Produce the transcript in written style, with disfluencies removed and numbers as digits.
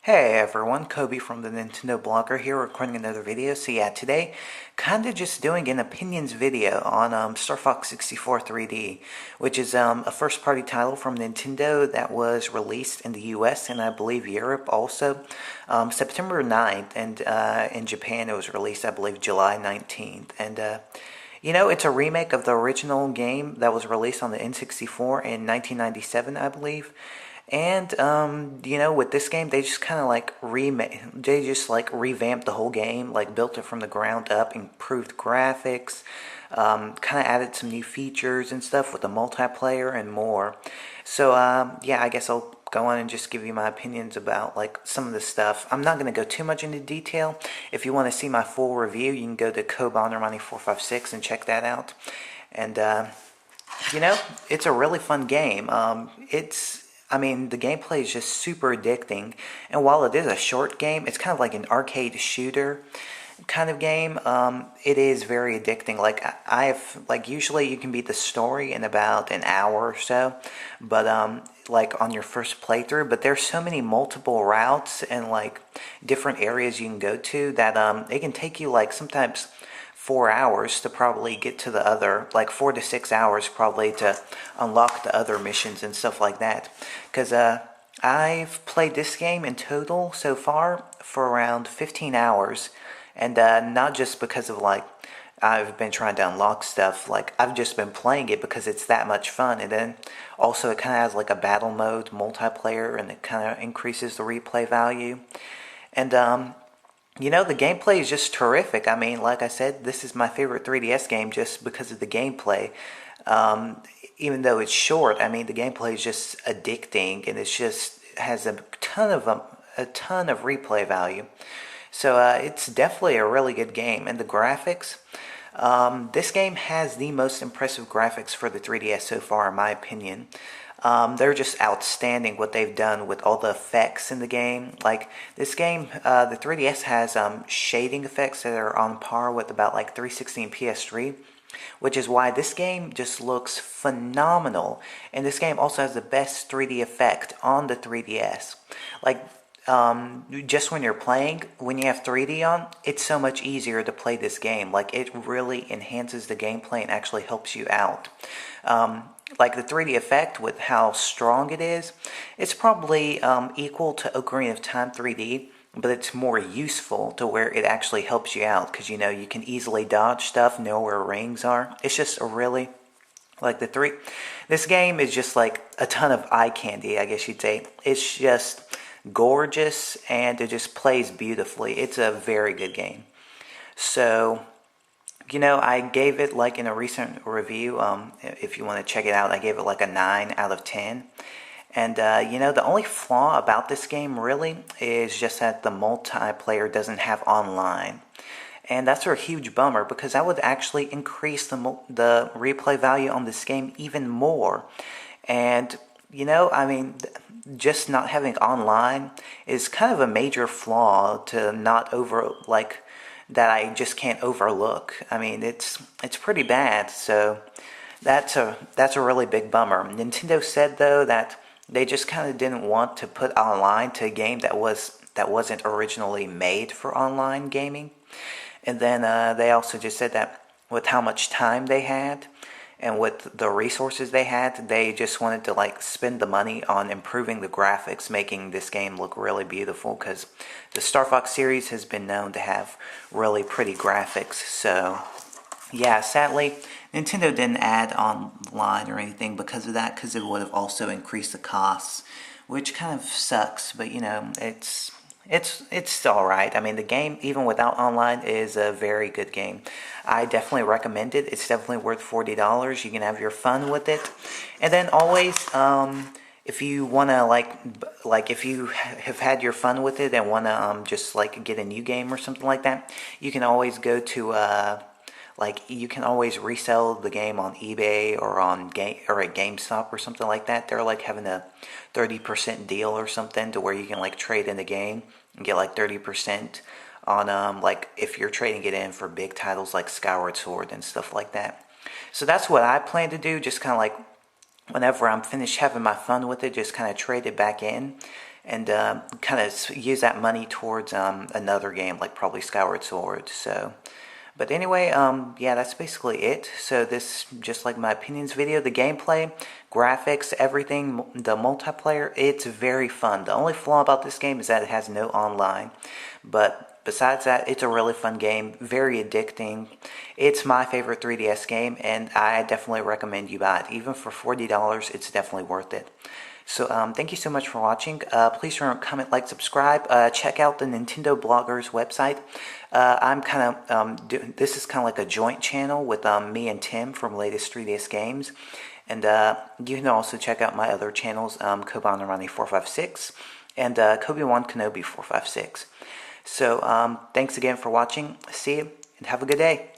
Hey everyone, Cobi from the Nintendo Blogger here recording another video. So yeah, today kinda just doing an opinions video on Star Fox 64 3D, which is a first-party title from Nintendo that was released in the US and I believe Europe also September 9th, and in Japan it was released I believe July 19th. And it's a remake of the original game that was released on the N64 in 1997, I believe. And with this game, they just kind of like revamped the whole game, like built it from the ground up, improved graphics, kind of added some new features and stuff with the multiplayer and more. So yeah, I guess I'll go on and just give you my opinions about like some of the stuff. I'm not going to go too much into detail. If you want to see my full review, you can go to Cobi456 and check that out. And it's a really fun game. The gameplay is just super addicting, and while it is a short game, it's kind of like an arcade shooter kind of game. It is very addicting. Usually you can beat the story in about an hour or so, but like on your first playthrough, but there's so many multiple routes and like different areas you can go to that it can take you like sometimes 4 hours to probably get to the other, like 4 to 6 hours probably to unlock the other missions and stuff like that. Because I've played this game in total so far for around 15 hours, and not just because of like I've been trying to unlock stuff, like I've just been playing it because it's that much fun. And then also it kind of has like a battle mode multiplayer, and it kind of increases the replay value. And the gameplay is just terrific. I mean, like I said, this is my favorite 3DS game just because of the gameplay. Even though it's short, I mean, the gameplay is just addicting, and it's just has a ton of replay value. So it's definitely a really good game. And the graphics, this game has the most impressive graphics for the 3DS so far, in my opinion. They're just outstanding what they've done with all the effects in the game. Like this game, the 3DS has shading effects that are on par with about like 360 and PS3, which is why this game just looks phenomenal. And this game also has the best 3D effect on the 3DS. Like just when you're playing, when you have 3D on, it's so much easier to play this game. Like it really enhances the gameplay and actually helps you out. Like the 3D effect with how strong it is, it's probably equal to Ocarina of Time 3D, but it's more useful to where it actually helps you out because you can easily dodge stuff, know where rings are. It's just a really this game is just like a ton of eye candy, I guess you'd say. It's just gorgeous and it just plays beautifully. It's a very good game. So I gave it, like in a recent review, if you want to check it out, I gave it like a 9 out of 10. And, the only flaw about this game really is just that the multiplayer doesn't have online. And that's a huge bummer because that would actually increase the replay value on this game even more. And, just not having online is kind of a major flaw to not that I just can't overlook. I mean, it's pretty bad, so that's a really big bummer. Nintendo said though that they just kind of didn't want to put online to a game that wasn't originally made for online gaming. And then they also just said that with how much time they had and with the resources they had, they just wanted to like spend the money on improving the graphics, making this game look really beautiful, because the Star Fox series has been known to have really pretty graphics. So yeah, sadly Nintendo didn't add online or anything because of that, because it would have also increased the costs, which kind of sucks. But it's alright. I mean, the game, even without online, is a very good game. I definitely recommend it. It's definitely worth $40. You can have your fun with it. And then always, if you want to, if you have had your fun with it and want to just, get a new game or something like that, you can always go to, you can always resell the game on eBay or at GameStop or something like that. They're having a 30% deal or something to where you can trade in the game and get 30% on if you're trading it in for big titles like Skyward Sword and stuff like that. So that's what I plan to do, just kind of whenever I'm finished having my fun with it, just kind of trade it back in and kind of use that money towards another game, like probably Skyward Sword. So, but anyway, yeah, that's basically it. So this, just like my opinions video, the gameplay, graphics, everything, the multiplayer, it's very fun. The only flaw about this game is that it has no online, but besides that, it's a really fun game, very addicting. It's my favorite 3DS game, and I definitely recommend you buy it. Even for $40, it's definitely worth it. So thank you so much for watching. Please remember, comment, like, subscribe. Check out the Nintendo Bloggers website. I'm kind of this is kind of like a joint channel with me and Tim from Latest 3DS Games. And you can also check out my other channels, Cobi 456 and Cobi1 Kenobi 456. So thanks again for watching. See you and have a good day.